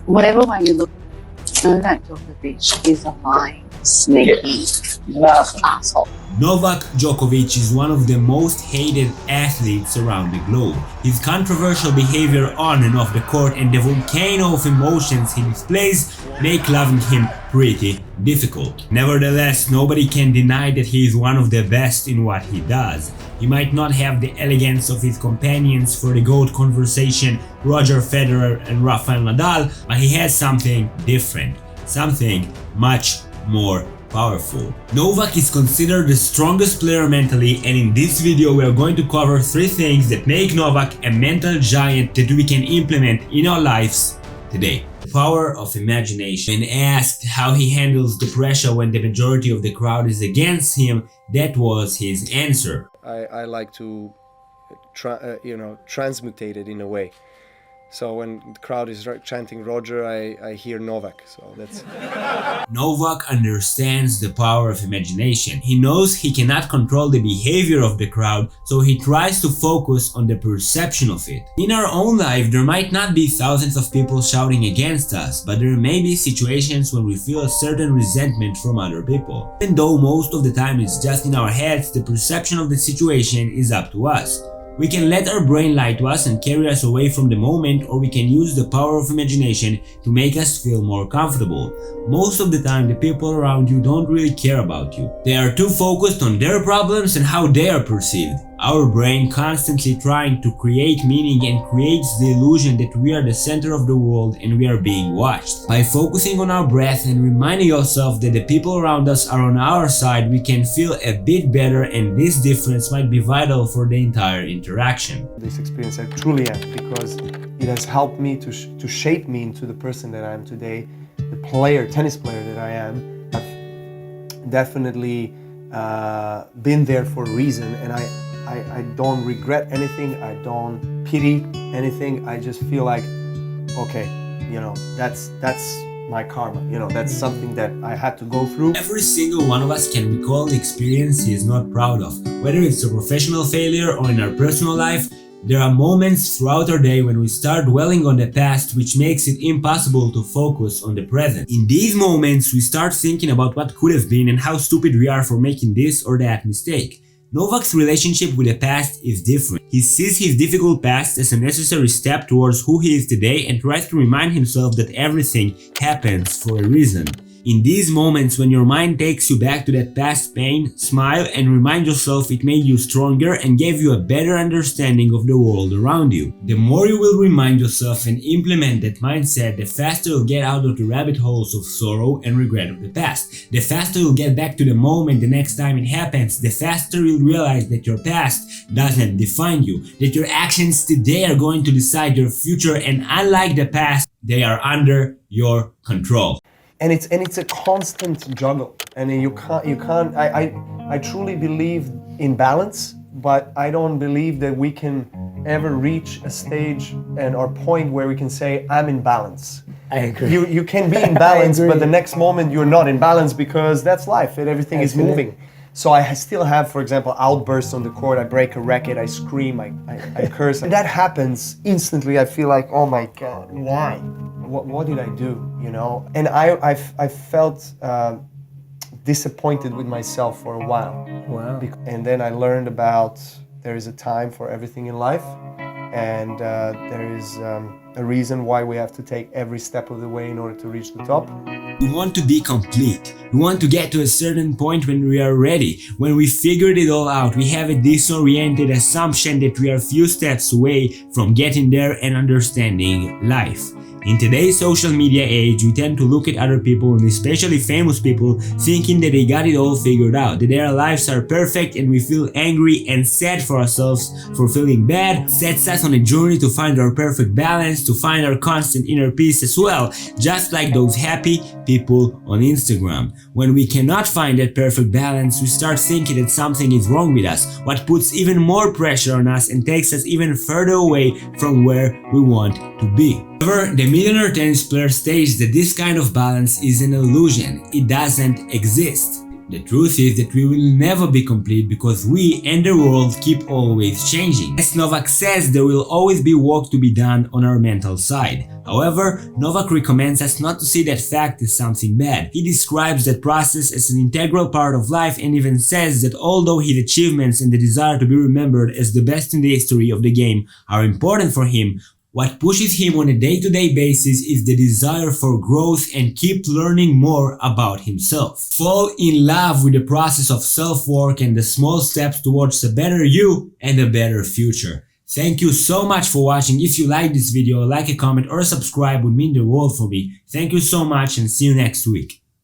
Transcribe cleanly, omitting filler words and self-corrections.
Whatever way you look, Novak Djokovic is a lying, sneaky asshole. Novak Djokovic is one of the most hated athletes around the globe. His controversial behavior on and off the court and the volcano of emotions he displays make loving him pretty difficult. Nevertheless, nobody can deny that he is one of the best in what he does. He might not have the elegance of his companions for the GOAT conversation, Roger Federer and Rafael Nadal, but he has something different, something much more powerful. Novak is considered the strongest player mentally, and in this video we are going to cover 3 things that make Novak a mental giant that we can implement in our lives today. The power of imagination. When asked how he handles the pressure when the majority of the crowd is against him, that was his answer. I like to transmutate it in a way. So when the crowd is chanting Roger, I hear Novak, so that's... Novak understands the power of imagination. He knows he cannot control the behavior of the crowd, so he tries to focus on the perception of it. In our own life, there might not be thousands of people shouting against us, but there may be situations when we feel a certain resentment from other people. Even though most of the time it's just in our heads, the perception of the situation is up to us. We can let our brain lie to us and carry us away from the moment, or we can use the power of imagination to make us feel more comfortable. Most of the time, the people around you don't really care about you. They are too focused on their problems and how they are perceived. Our brain constantly trying to create meaning and creates the illusion that we are the center of the world and we are being watched. By focusing on our breath and reminding ourselves that the people around us are on our side, we can feel a bit better, and this difference might be vital for the entire interaction. This experience I truly am, because it has helped me to shape me into the person that I am today, the tennis player that I am. I've definitely been there for a reason, and I don't regret anything, I don't pity anything. I just feel like, okay, that's my karma, that's something that I had to go through. Every single one of us can recall the experience he is not proud of. Whether it's a professional failure or in our personal life, there are moments throughout our day when we start dwelling on the past, which makes it impossible to focus on the present. In these moments, we start thinking about what could have been and how stupid we are for making this or that mistake. Novak's relationship with the past is different. He sees his difficult past as a necessary step towards who he is today and tries to remind himself that everything happens for a reason. In these moments, when your mind takes you back to that past pain, smile and remind yourself it made you stronger and gave you a better understanding of the world around you. The more you will remind yourself and implement that mindset, the faster you'll get out of the rabbit holes of sorrow and regret of the past. The faster you'll get back to the moment the next time it happens, the faster you'll realize that your past doesn't define you, that your actions today are going to decide your future, and unlike the past, they are under your control. And it's a constant juggle, and you can't. I truly believe in balance, but I don't believe that we can ever reach a stage or point where we can say I'm in balance. I agree. You can be in balance, but the next moment you're not in balance, because that's life and everything is moving. So I still have, for example, outbursts on the court. I break a racket, I scream, I curse. And that happens instantly. I feel like, oh my God, why? What did I do? And I felt disappointed with myself for a while. Wow. And then I learned about there is a time for everything in life, and there is a reason why we have to take every step of the way in order to reach the top. We want to be complete. We want to get to a certain point when we are ready. When we figured it all out, we have a disoriented assumption that we are a few steps away from getting there and understanding life. In today's social media age, we tend to look at other people, and especially famous people, thinking that they got it all figured out, that their lives are perfect, and we feel angry and sad for ourselves for feeling bad. Sets us on a journey to find our perfect balance, to find our constant inner peace as well, just like those happy people on Instagram. When we cannot find that perfect balance, we start thinking that something is wrong with us, what puts even more pressure on us and takes us even further away from where we want to be. However, the millionaire tennis player states that this kind of balance is an illusion. It doesn't exist. The truth is that we will never be complete because we and the world keep always changing. As Novak says, there will always be work to be done on our mental side. However, Novak recommends us not to see that fact as something bad. He describes that process as an integral part of life and even says that although his achievements and the desire to be remembered as the best in the history of the game are important for him, what pushes him on a day-to-day basis is the desire for growth and keep learning more about himself. Fall in love with the process of self-work and the small steps towards a better you and a better future. Thank you so much for watching. If you like this video, like a comment or subscribe would mean the world for me. Thank you so much and see you next week.